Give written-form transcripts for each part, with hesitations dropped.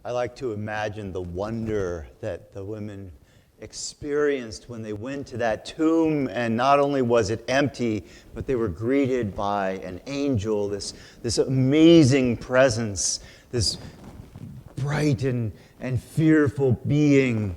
I like to imagine the wonder that the women experienced when they went to that tomb, and not only was it empty, but they were greeted by an angel, this amazing presence, this bright and fearful being.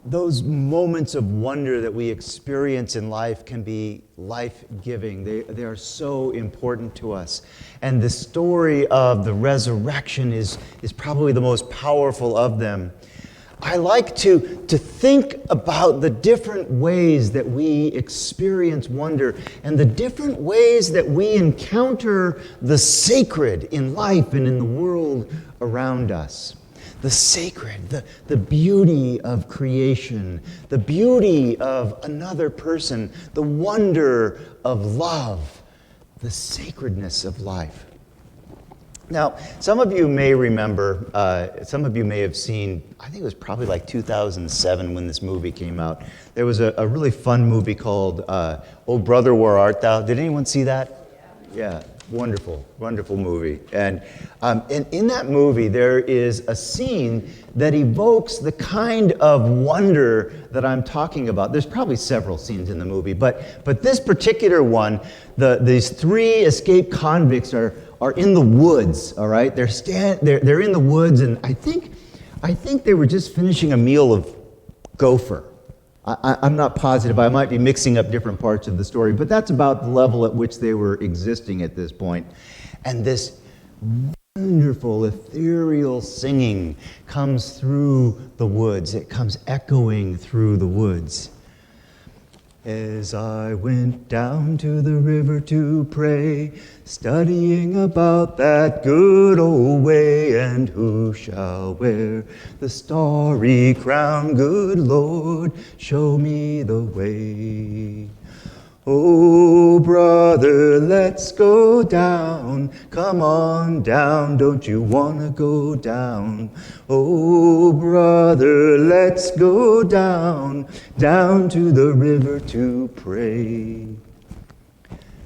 Those moments of wonder that we experience in life can be life-giving. They are so important to us. And the story of the resurrection is probably the most powerful of them. I like to think about the different ways that we experience wonder and the different ways that we encounter the sacred in life and in the world around us. The sacred, the beauty of creation, the beauty of another person, the wonder of love, the sacredness of life. Now, some of you may remember, some of you may have seen, I think it was probably like 2007 when this movie came out. There was a really fun movie called Oh Brother, Where Art Thou? Did anyone see that? Yeah. Wonderful, wonderful movie. And in that movie, there is a scene that evokes the kind of wonder that I'm talking about. There's probably several scenes in the movie, but this particular one, these three escaped convicts are in the woods. All right, they're in the woods, and I think they were just finishing a meal of gopher. I'm not positive. I might be mixing up different parts of the story, but that's about the level at which they were existing at this point. And this wonderful, ethereal singing comes through the woods. It comes echoing through the woods. As I went down to the river to pray, studying about that good old way, and who shall wear the starry crown? Good Lord, show me the way. Oh, brother, let's go down. Come on down, don't you want to go down? Oh, brother, let's go down to the river to pray.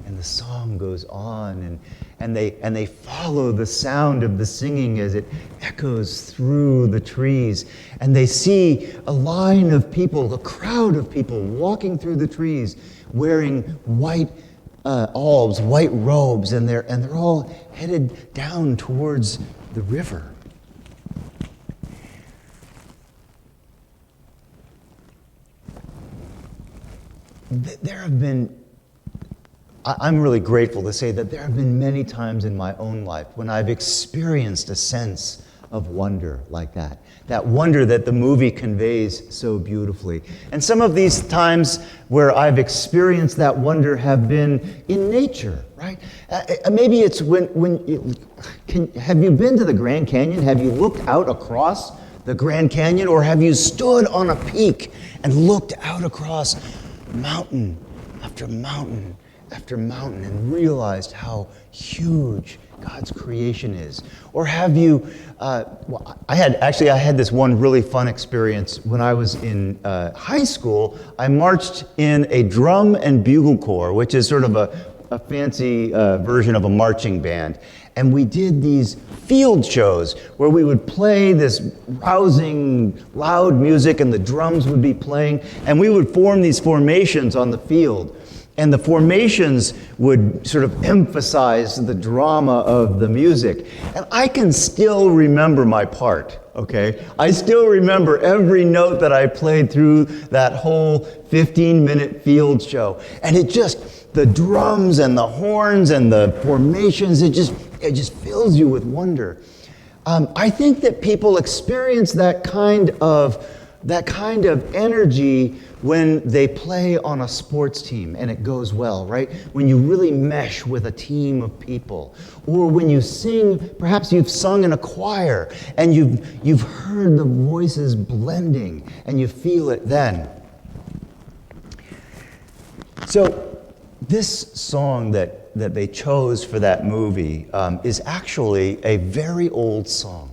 And the song goes on, and they follow the sound of the singing as it echoes through the trees. And they see a line of people, a crowd of people walking through the trees, wearing white albs, white robes, and they're all headed down towards the river. There have been, I'm really grateful to say that there have been many times in my own life when I've experienced a sense of wonder like that. That wonder that the movie conveys so beautifully. And some of these times where I've experienced that wonder have been in nature, right? Maybe it's have you been to the Grand Canyon? Have you looked out across the Grand Canyon? Or have you stood on a peak and looked out across mountain after mountain after mountain and realized how huge God's creation is? Or have you, I had this one really fun experience when I was in high school. I marched in a drum and bugle corps, which is sort of a fancy version of a marching band. And we did these field shows where we would play this rousing, loud music and the drums would be playing, and we would form these formations on the field. And the formations would sort of emphasize the drama of the music. And I can still remember my part, okay? I still remember every note that I played through that whole 15-minute field show. And the drums and the horns and the formations, it just fills you with wonder. I think that people experience that kind of energy when they play on a sports team and it goes well, right? When you really mesh with a team of people. Or when you sing, perhaps you've sung in a choir and you've heard the voices blending and you feel it then. So this song that they chose for that movie is actually a very old song.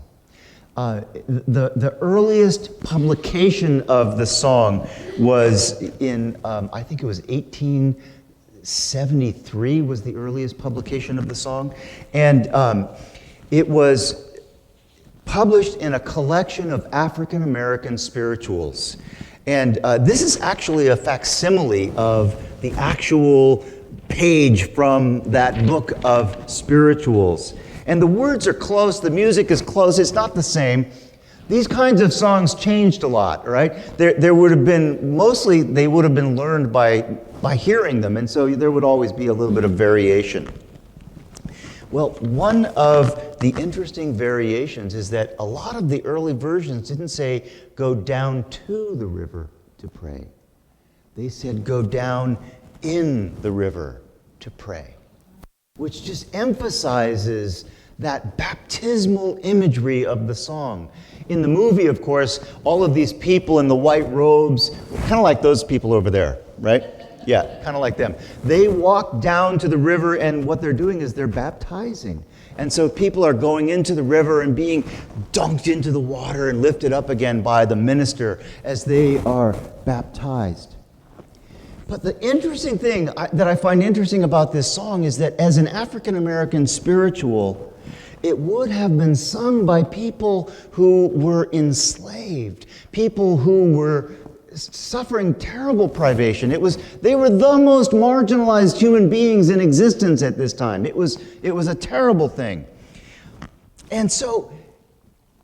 The earliest publication of the song was in, I think it was 1873 was the earliest publication of the song. And It was published in a collection of African American spirituals. And this is actually a facsimile of the actual page from that book of spirituals. And the words are close, the music is close, it's not the same. These kinds of songs changed a lot, right? There would have been, mostly they would have been learned by hearing them, and so there would always be a little bit of variation. Well, one of the interesting variations is that a lot of the early versions didn't say, go down to the river to pray. They said, go down in the river to pray, which just emphasizes that baptismal imagery of the song. In the movie, of course, all of these people in the white robes, kind of like those people over there, right? Yeah, kind of like them. They walk down to the river, and what they're doing is they're baptizing. And so people are going into the river and being dunked into the water and lifted up again by the minister as they are baptized. But the interesting thing that I find interesting about this song is that as an African American spiritual, it would have been sung by people who were enslaved, people who were suffering terrible privation. They were the most marginalized human beings in existence at this time. It was a terrible thing. And so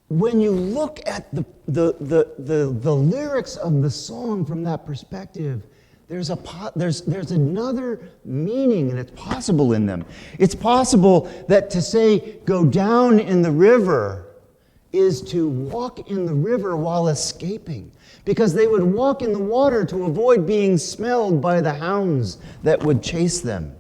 when you look at the lyrics of the song from that perspective, there's another meaning, and it's possible in them. It's possible that to say, go down in the river, is to walk in the river while escaping, because they would walk in the water to avoid being smelled by the hounds that would chase them.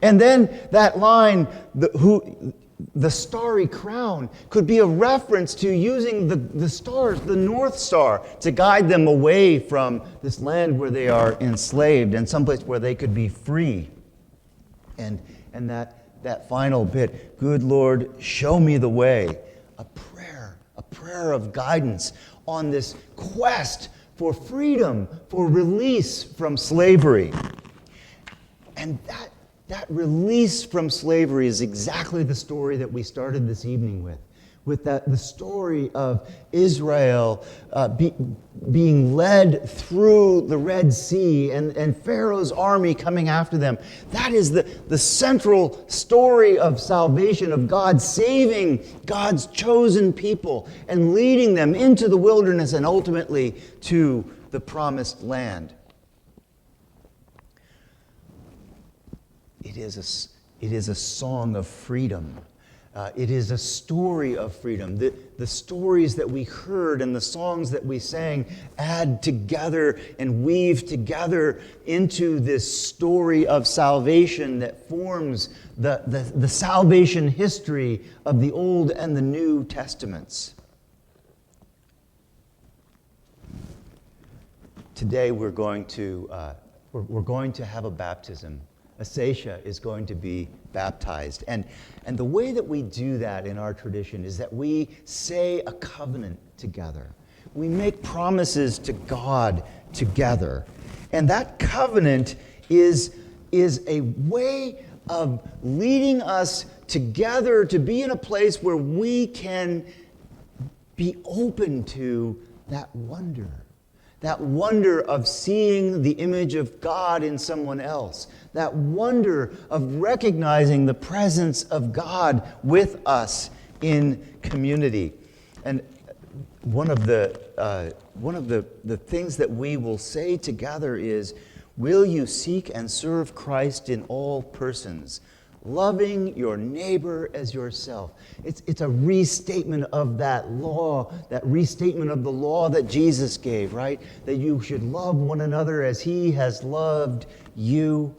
And then that line, the starry crown, could be a reference to using the stars, the North Star, to guide them away from this land where they are enslaved and someplace where they could be free. And that final bit, good Lord, show me the way, a prayer of guidance on this quest for freedom, for release from slavery. And that release from slavery is exactly the story that we started this evening with the story of Israel being led through the Red Sea and Pharaoh's army coming after them. That is the central story of salvation, of God saving God's chosen people and leading them into the wilderness and ultimately to the promised land. It is a song of freedom. It is a story of freedom. The stories that we heard and the songs that we sang add together and weave together into this story of salvation that forms the salvation history of the Old and the New Testaments. Today we're going to have a baptism. Asacia is going to be baptized. And the way that we do that in our tradition is that we say a covenant together. We make promises to God together. And that covenant is a way of leading us together to be in a place where we can be open to that wonder of seeing the image of God in someone else, that wonder of recognizing the presence of God with us in community. And one of the things that we will say together is, will you seek and serve Christ in all persons, loving your neighbor as yourself? It's a restatement of that law, that restatement of the law that Jesus gave, right? That you should love one another as he has loved you.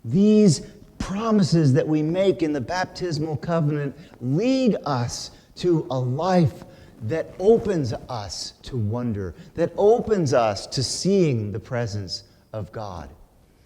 These promises that we make in the baptismal covenant lead us to a life that opens us to wonder, that opens us to seeing the presence of God.